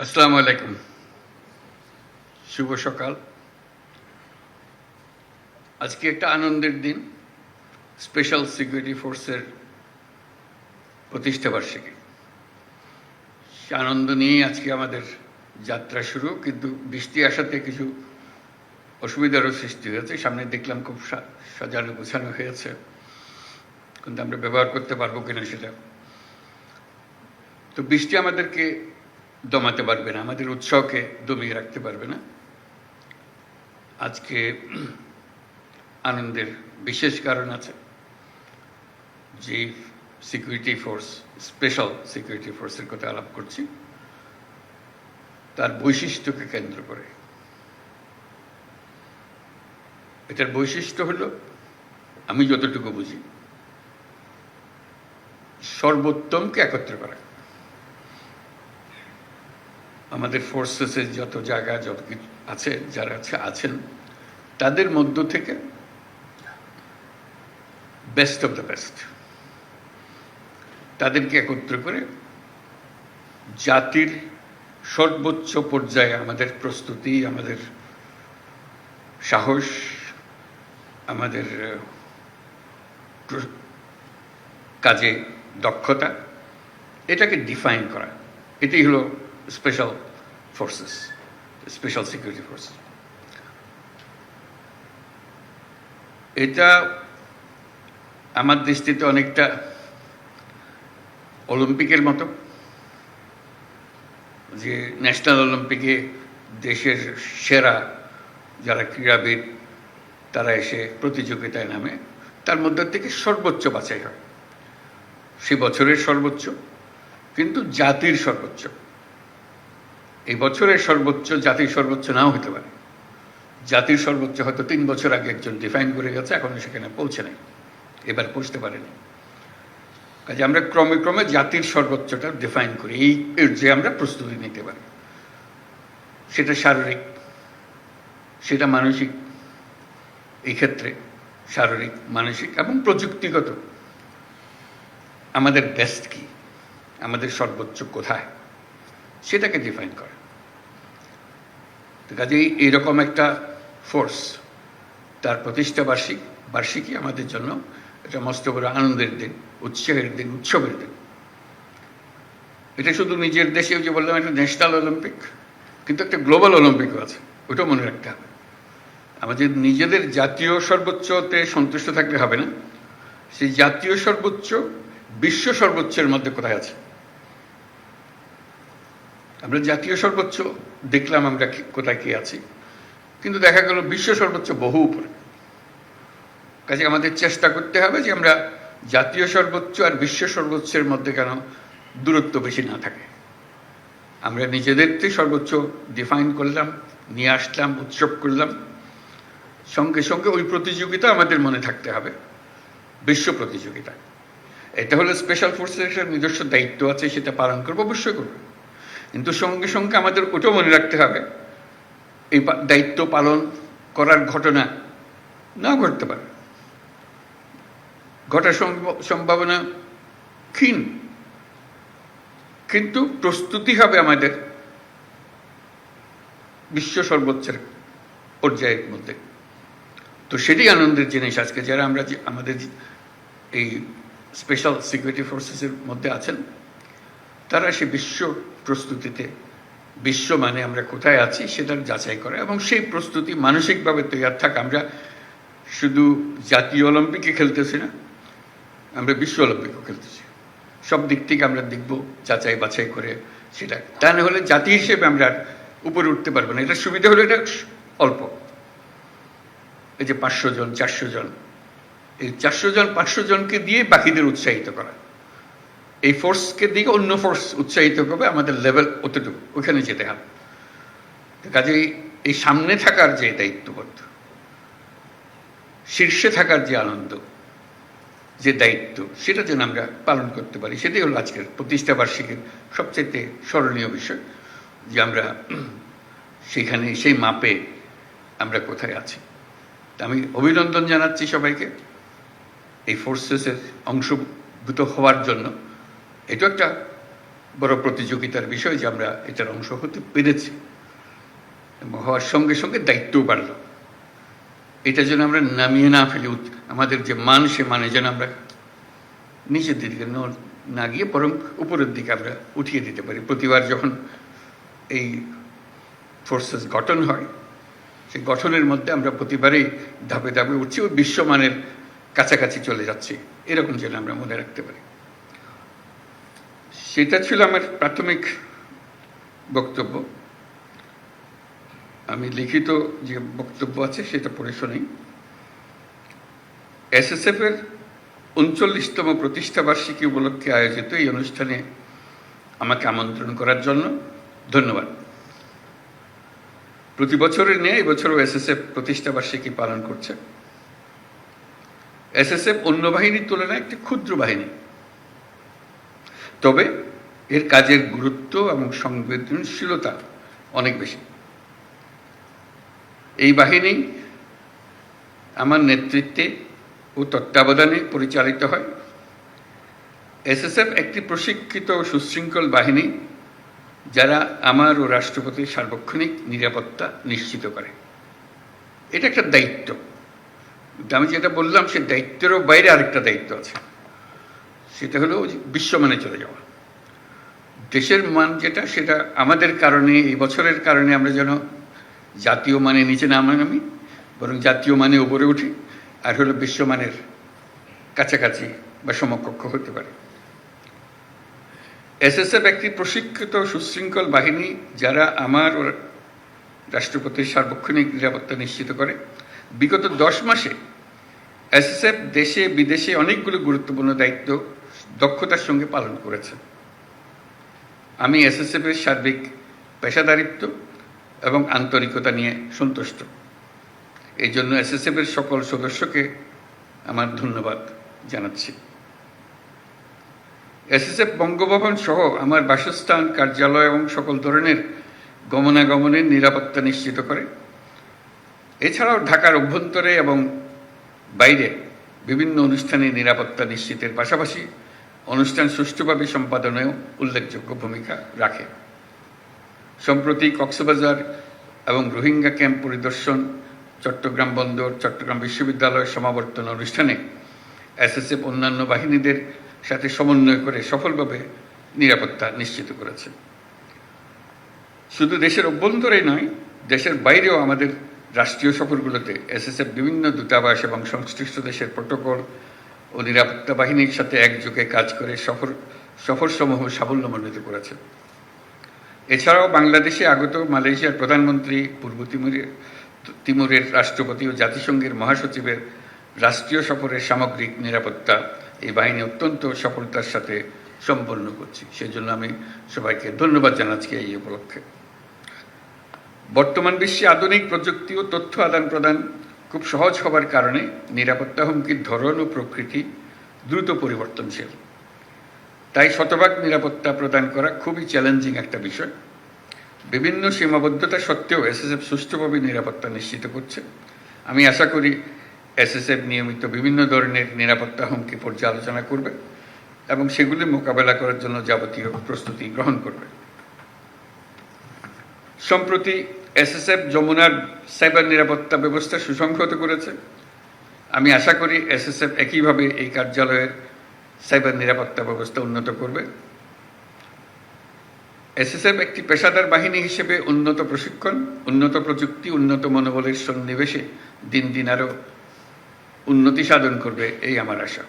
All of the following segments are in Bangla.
আসসালামু আলাইকুম। শুভ সকাল। আজকে একটা আনন্দের দিন, স্পেশাল সিকিউরিটি ফোর্সের প্রতিষ্ঠা বার্ষিকী। সে আনন্দ নিয়েই আজকে আমাদের যাত্রা শুরু, কিন্তু বৃষ্টি আসাতে কিছু অসুবিধারও সৃষ্টি হয়েছে। সামনে দেখলাম খুব সাজানো গোছানো হয়েছে, কিন্তু আমরা ব্যবহার করতে পারবো কিনা সেটা। তো বৃষ্টি আমাদেরকে দমাতে পারবে না, আমাদের উৎসাহকে দমিয়ে রাখতে পারবে না। আজকে আনন্দের বিশেষ কারণ আছে। যে সিকিউরিটি ফোর্স, স্পেশাল সিকিউরিটি ফোর্সের কথা আলাপ করছি, তার বৈশিষ্ট্যকে কেন্দ্র করে। এটার বৈশিষ্ট্য হলো, আমি যতটুকু বুঝি, সর্বোত্তমকে একত্র করা। আমাদের ফোর্সেসের যত জায়গা, যত কিছু আছে, যারা আছেন তাদের মধ্য থেকে বেস্ট অফ দ্য বেস্ট, তাদেরকে একত্র করে জাতির সর্বোচ্চ পর্যায়ে আমাদের প্রস্তুতি, আমাদের সাহস, আমাদের কাজে দক্ষতা, এটাকে ডিফাইন করা। এটাই হলো special forces, special security forces. এটা আমার দৃষ্টিতে অনেকটা অলিম্পিকের মতো, যে ন্যাশনাল অলিম্পিকে দেশের সেরা যারা ক্রীড়াবিদ তারা এসে প্রতিযোগিতায় নামে, তার মধ্যে থেকে সর্বোচ্চ বাছাই হয়। সে বছরের সর্বোচ্চ, কিন্তু জাতির সর্বোচ্চ। এই বছরের সর্বোচ্চ জাতির সর্বোচ্চ নাও হতে পারে। জাতির সর্বোচ্চ হয়তো 3 বছর আগে একজন ডিফাইন করে গেছে, এখনো সেখানে পৌঁছে নেই, এবার পৌঁছতে পারেনি। কাজে আমরা ক্রমে ক্রমে জাতির সর্বোচ্চটা ডিফাইন করি, এই যে আমরা প্রস্তুতি নিতে পারি। সেটা শারীরিক, সেটা মানসিক। এই ক্ষেত্রে শারীরিক, মানসিক এবং প্রযুক্তিগত আমাদের বেস্ট কি, আমাদের সর্বোচ্চ কোথায়, সেটাকে ডিফাইন করে। কাজেই এইরকম একটা ফোর্স, তার প্রতিষ্ঠা বার্ষিকী আমাদের জন্য এটা মস্ত বড় আনন্দের দিন, উৎসাহের দিন, উৎসবের দিন। এটা শুধু নিজের দেশে, যে বললাম একটা ন্যাশনাল অলিম্পিক, কিন্তু একটা গ্লোবাল অলিম্পিকও আছে, ওটাও মনে রাখতে হবে। আমাদের নিজেদের জাতীয় সর্বোচ্চতে সন্তুষ্ট থাকলে হবে না, সেই জাতীয় সর্বোচ্চ বিশ্ব সর্বোচ্চের মধ্যে কোথায় আছে। আমরা জাতীয় সর্বোচ্চ দেখলাম আমরা কোথায় কি আছি, কিন্তু দেখা গেল বিশ্ব সর্বোচ্চ বহু উপরে। কাজে আমাদের চেষ্টা করতে হবে যে আমরা জাতীয় সর্বোচ্চ আর বিশ্ব সর্বোচ্চের মধ্যে কেন দূরত্ব বেশি না থাকে। আমরা নিজেদেরকে সর্বোচ্চ ডিফাইন করলাম, নিয়ে আসলাম, উৎসব করলাম, সঙ্গে সঙ্গে ওই প্রতিযোগিতা আমাদের মনে থাকতে হবে, বিশ্ব প্রতিযোগিতা। এটা হলো স্পেশাল ফোর্সের একটা নিজস্ব দায়িত্ব আছে, সেটা পালন করবো, অবশ্যই করবো। কিন্তু সঙ্গে সঙ্গে আমাদের ওটাও মনে রাখতে হবে, এই দায়িত্ব পালন করার ঘটনা না ঘটতে পারে, ঘটার সম্ভাবনা ক্ষীণ, কিন্তু প্রস্তুতি হবে আমাদের বিশ্ব সর্বোচ্চের পর্যায়ের মধ্যে। তো সেটাই আনন্দের জিনিস আজকে, যারা আমরা আমাদের এই স্পেশাল সিকিউরিটি ফোর্সেসের মধ্যে আছেন, তারা সে বিশ্ব প্রস্তুতিতে, বিশ্ব মানে আমরা কোথায় আছি সেটার যাচাই করে, এবং সেই প্রস্তুতি মানসিকভাবে তৈরি থাক। আমরা শুধু জাতীয় অলিম্পিকে খেলতেছি না, আমরা বিশ্ব অলিম্পিকও খেলতেছি। সব দিক থেকে আমরা দেখব, যাচাই বাছাই করে সেটা। তা না হলে জাতি হিসেবে আমরা উপরে উঠতে পারবো না। এটার সুবিধা হলো এটা অল্প, এই যে 500 জন 400 জন, এই 400 জন 500 জনকে দিয়ে বাকিদের উৎসাহিত করা, এই ফোর্সকে দিকে অন্য ফোর্স উৎসাহিত করবে, আমাদের লেভেল অতটুকু, ওখানে যেতে হবে। কাজেই এই সামনে থাকার যে দায়িত্ববোধ, শীর্ষে থাকার যে আনন্দ, যে দায়িত্ব, সেটা যেন আমরা পালন করতে পারি, সেটাই হলো আজকের প্রতিষ্ঠা বার্ষিকীর সবচেয়ে স্মরণীয় বিষয়, যে আমরা সেখানে সেই মাপে আমরা কোথায় আছি। তা আমি অভিনন্দন জানাচ্ছি সবাইকে এই ফোর্সেসের অংশভূত হওয়ার জন্য। এটা একটা বড় প্রতিযোগিতার বিষয় যে আমরা এটার অংশ হতে পেরেছি এবং হওয়ার সঙ্গে সঙ্গে দায়িত্বও বাড়ল। এটা যেন আমরা নামিয়ে না ফেলি, আমাদের যে মান সে মানে যেন আমরা নিচের দিকে না গিয়ে বরং উপরের দিকে আমরা উঠিয়ে দিতে পারি। প্রতিবার যখন এই ফোর্সেস গঠন হয়, সেই গঠনের মধ্যে আমরা প্রতিবারই ধাপে ধাপে উঠছি ও বিশ্বমানের কাছাকাছি চলে যাচ্ছি, এরকম যেন আমরা মনে রাখতে পারি। সেটা ছিল আমার প্রাথমিক বক্তব্য। আমি লিখিত যে বক্তব্য আছে সেটা পড়ে শোনাই। এসএসএফ এর ৩৯তম প্রতিষ্ঠা বার্ষিকী উপলক্ষে আয়োজিত এই অনুষ্ঠানে আমাকে আমন্ত্রণ করার জন্য ধন্যবাদ। প্রতি বছরের নিয়ে এবছরও এসএসএফ প্রতিষ্ঠা বার্ষিকী পালন করছে। এসএসএফ অন্য বাহিনীর তুলনায় একটি ক্ষুদ্র বাহিনী, তবে এর কাজের গুরুত্ব এবং সংবেদনশীলতা অনেক বেশি। এই বাহিনী আমার নেতৃত্বে ও তত্ত্বাবধানে পরিচালিত হয়। এসএসএফ একটি প্রশিক্ষিত ও সুশৃঙ্খল বাহিনী যারা আমার ও রাষ্ট্রপতির সার্বক্ষণিক নিরাপত্তা নিশ্চিত করে। এটা একটা দায়িত্ব। আমি যেটা বললাম সে দায়িত্বেরও বাইরে আরেকটা দায়িত্ব আছে, সেটা হলো বিশ্বমানে চলে যাওয়া। দেশের মান যেটা, সেটা আমাদের কারণে, এই বছরের কারণে আমরা যেন জাতীয় মানে নিচে না নামি, বরং জাতীয় মানে উপরে উঠি, আর হলো বিশ্বমানের কাছাকাছি বা সমকক্ষ হতে পারে। এসএসএফ একটি প্রশিক্ষিত সুশৃঙ্খল বাহিনী যারা আমার ও রাষ্ট্রপতির সার্বক্ষণিক নিরাপত্তা নিশ্চিত করে। বিগত 10 মাসে এসএসএফ দেশে বিদেশে অনেকগুলো গুরুত্বপূর্ণ দায়িত্ব দক্ষতার সঙ্গে পালন করেছে। আমি এসএসএফ এর সার্বিক পেশাদারিত্ব এবং আন্তরিকতা নিয়ে সন্তুষ্ট। এই জন্য এসএসএফ এর সকল সদস্যকে আমার ধন্যবাদ জানাচ্ছি। এসএসএফ বঙ্গভবন সহ আমার বাসস্থান, কার্যালয় এবং সকল ধরনের গমনাগমনের নিরাপত্তা নিশ্চিত করে। এছাড়াও ঢাকার অভ্যন্তরে এবং বাইরে বিভিন্ন অনুষ্ঠানে নিরাপত্তা নিশ্চিতের পাশাপাশি অনুষ্ঠান সুষ্ঠুভাবে সম্পাদনেও উল্লেখযোগ্য ভূমিকা রাখে। সম্প্রতি কক্সবাজার এবং রোহিঙ্গা ক্যাম্প পরিদর্শন, চট্টগ্রাম বন্দর, চট্টগ্রাম বিশ্ববিদ্যালয়ের সমাবর্তন অনুষ্ঠানে এসএসএফ অন্যান্য বাহিনীদের সাথে সমন্বয় করে সফলভাবে নিরাপত্তা নিশ্চিত করেছে। শুধু দেশের অভ্যন্তরেই নয়, দেশের বাইরেও আমাদের রাষ্ট্রীয় সফরগুলোতে এসএসএফ বিভিন্ন দূতাবাস এবং সংশ্লিষ্ট দেশের প্রোটোকল ও নিরাপত্তা বাহিনীর সাথে একযোগে কাজ করে সফরসমূহ সাফল্যমণ্ডিত করেছে। এছাড়াও বাংলাদেশে আগত মালয়েশিয়ার প্রধানমন্ত্রী, পূর্ব তিমুরের রাষ্ট্রপতি ও জাতিসংঘের মহাসচিবের রাষ্ট্রীয় সফরের সামগ্রিক নিরাপত্তা এই বাহিনী অত্যন্ত সফলতার সাথে সম্পন্ন করছে। সেজন্য আমি সবাইকে ধন্যবাদ জানাচ্ছি এই উপলক্ষে। বর্তমান বিশ্বে আধুনিক প্রযুক্তি ও তথ্য আদান প্রদান খুব সহজ হবার কারণে নিরাপত্তা হুমকির ধরন ও প্রকৃতি দ্রুত পরিবর্তনশীল। তাই শতভাগ নিরাপত্তা প্রদান করা খুবই চ্যালেঞ্জিং একটা বিষয়। বিভিন্ন সীমাবদ্ধতা সত্ত্বেও এসএসএফ সুষ্ঠুভাবে নিরাপত্তা নিশ্চিত করছে। আমি আশা করি এসএসএফ নিয়মিত বিভিন্ন ধরনের নিরাপত্তা হুমকি পর্যালোচনা করবে এবং সেগুলি মোকাবেলা করার জন্য যাবতীয় প্রস্তুতি গ্রহণ করবে। সম্প্রতি এসএসএফ যমুনার সাইবার নিরাপত্তা ব্যবস্থা সুসংহত করেছে। আমি আশা করি এসএসএফ একইভাবে এই কার্যালয়ের সাইবার নিরাপত্তা ব্যবস্থা উন্নত করবে। এসএসএফ একটি পেশাদার বাহিনী হিসেবে উন্নত প্রশিক্ষণ, উন্নত প্রযুক্তি, উন্নত মনোবলের সন্নিবেশে দিন দিন আরও উন্নতি সাধন করবে, এই আমার আশা।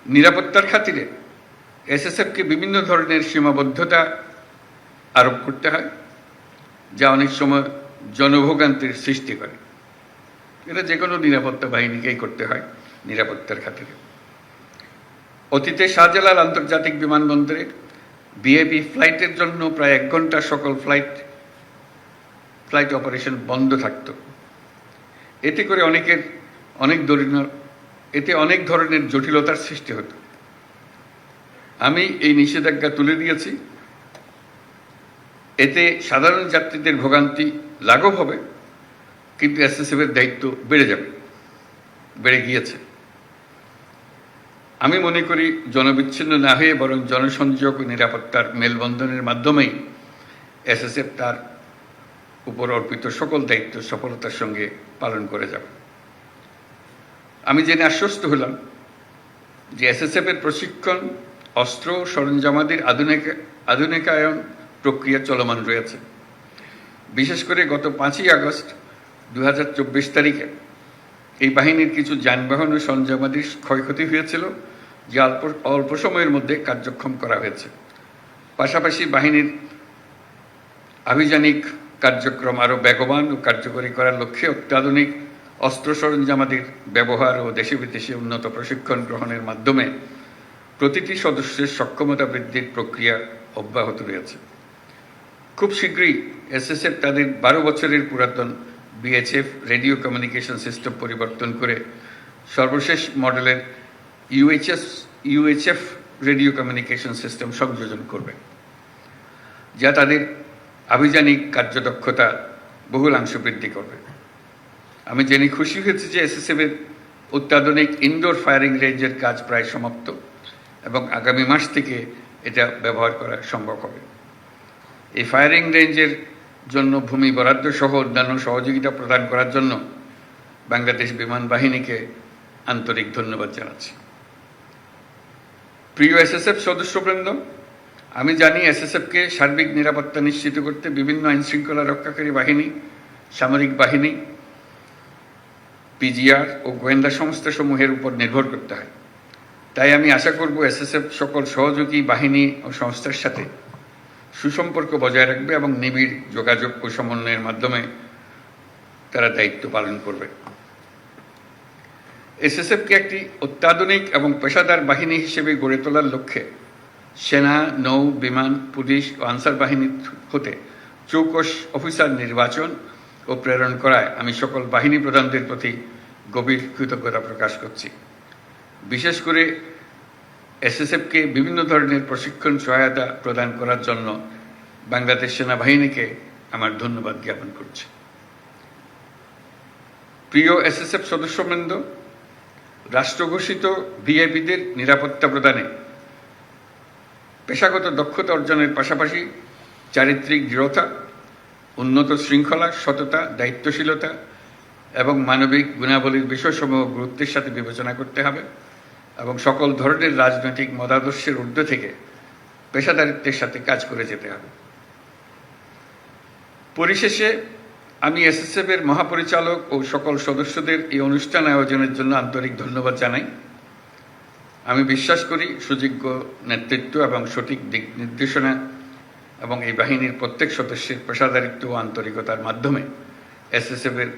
নিরাপত্তার খাতিরে এসএসএফকে বিভিন্ন ধরনের সীমাবদ্ধতা আরোপ করতে হয়, যা অনেক সময় জনভোগান্তির সৃষ্টি করে। এটা যে কোনো নিরাপত্তা বাহিনীকেই করতে হয় নিরাপত্তার খাতিরে। অতীতে শাহজালাল আন্তর্জাতিক বিমানবন্দরে ভিআইপি ফ্লাইটের জন্য প্রায় 1 ঘন্টা সকল ফ্লাইট অপারেশন বন্ধ থাকত। এতে করে অনেক ধরনের জটিলতার সৃষ্টি হতো। আমি এই নিষেধাজ্ঞা তুলে দিয়েছি। এতে সাধারণ যাত্রীদের ভোগান্তি লাঘব হবে, কিন্তু এসএসএফ এর দায়িত্ব বেড়ে গিয়েছে। আমি মনে করি জনবিচ্ছিন্ন না হয়ে বরং জনসংযোগ ও নিরাপত্তার মেলবন্ধনের মাধ্যমেই এসএসএফ তার উপর অর্পিত সকল দায়িত্ব সফলতার সঙ্গে পালন করে যাবে। আমি জেনে আশ্বস্ত হলাম যে এসএসএফ এর প্রশিক্ষণ, অস্ত্র, সরঞ্জামাদির আধুনিকায়ন প্রক্রিয়া চলমান রয়েছে। বিশেষ করে গত 5ই আগস্ট 2024 তারিখে এই বাহিনীর কিছু যানবাহন ও সরঞ্জামাদির ক্ষয়ক্ষতি হয়েছিল, যা অল্প সময়ের মধ্যে কার্যক্ষম করা হয়েছে। পাশাপাশি বাহিনীর আভিযানিক কার্যক্রম আরও বেগবান ও কার্যকরী করার লক্ষ্যে অত্যাধুনিক অস্ত্র সরঞ্জামাদির ব্যবহার ও দেশে বিদেশে উন্নত প্রশিক্ষণ গ্রহণের মাধ্যমে প্রতিটি সদস্যের সক্ষমতা বৃদ্ধির প্রক্রিয়া অব্যাহত রয়েছে। খুব শীঘ্রই এসএসএফ তাদের 12 বছরের পুরাতন বিএইচএফ রেডিও কমিউনিকেশন সিস্টেম পরিবর্তন করে সর্বশেষ মডেলের ইউএইচএফ রেডিও কমিউনিকেশন সিস্টেম সংযোজন করবে, যা তাদের আভিযানিক কার্যদক্ষতা বহুলাংশ বৃদ্ধি করবে। আমি জেনে খুশি হয়েছি যে এসএসএফ এর অত্যাধুনিক ইনডোর ফায়ারিং রেঞ্জের কাজ প্রায় সমাপ্ত এবং আগামী মাস থেকে এটা ব্যবহার করা সম্ভব হবে। এই ফায়ারিং রেঞ্জের জন্য ভূমি বরাদ্দ সহ অন্যান্য সহযোগিতা প্রদান করার জন্য বাংলাদেশ বিমান বাহিনীকে আন্তরিক ধন্যবাদ জানাচ্ছি। প্রিয় এসএসএফ সদস্যবৃন্দ, আমি জানি এসএসএফকে সার্বিক নিরাপত্তা নিশ্চিত করতে বিভিন্ন আইনশৃঙ্খলা রক্ষাকারী বাহিনী, সামরিক বাহিনী, পিজিআর ও গোয়েন্দা সংস্থাসমূহের উপর নির্ভর করতে হয়। তাই আমি আশা করব এসএসএফ সকল সহযোগী বাহিনী ও সংস্থার সাথে সুসম্পর্ক বজায় রাখবে এবং নিবিড় যোগাযোগ ও সমন্বয়ের মাধ্যমে তারা দায়িত্ব পালন করবে। এসএসএফকে একটি অত্যাধুনিক এবং পেশাদার বাহিনী হিসেবে গড়ে তোলার লক্ষ্যে সেনা, নৌ, বিমান, পুলিশ ও আনসার বাহিনী হতে চৌকস অফিসার নির্বাচন ও প্রেরণ করায় আমি সকল বাহিনী প্রধানদের প্রতি গভীর কৃতজ্ঞতা প্রকাশ করছি। বিশেষ করে এসএসএফকে বিভিন্ন ধরনের প্রশিক্ষণ সহায়তা প্রদান করার জন্য বাংলাদেশ সেনাবাহিনীকে আমার ধন্যবাদ জ্ঞাপন করছি। প্রিয় এসএসএফ সদস্যবৃন্দ, রাষ্ট্রঘোষিত ভিআইপিদের নিরাপত্তা প্রদানে পেশাগত দক্ষতা অর্জনের পাশাপাশি চারিত্রিক দৃঢ়তা, উন্নত শৃঙ্খলা, সততা, দায়িত্বশীলতা এবং মানবিক গুণাবলীর বিষয়সমূহ গুরুত্বের সাথে বিবেচনা করতে হবে এবং সকল ধরনের রাজনৈতিক মতাদর্শের ঊর্ধ্বে থেকে পেশাদারিত্বের সাথে কাজ করে যেতে হবে। পরিশেষে আমি এসএসএফ এর মহাপরিচালক ও সকল সদস্যদের এই অনুষ্ঠান আয়োজনের জন্য আন্তরিক ধন্যবাদ জানাই। আমি বিশ্বাস করি সুযোগ্য নেতৃত্ব এবং সঠিক দিক নির্দেশনা এবং এই বাহিনীর প্রত্যেক সদস্যের পেশাদারিত্ব ও আন্তরিকতার মাধ্যমে এসএসএফ এর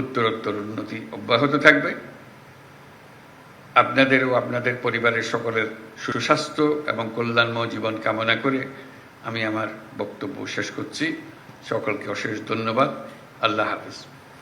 উত্তরোত্তর উন্নতি অব্যাহত থাকবে। আপনাদের ও আপনাদের পরিবারের সকলের সুস্বাস্থ্য এবং কল্যাণময় জীবন কামনা করে আমি আমার বক্তব্য শেষ করছি। সকলকে অশেষ ধন্যবাদ। আল্লাহ হাফেজ।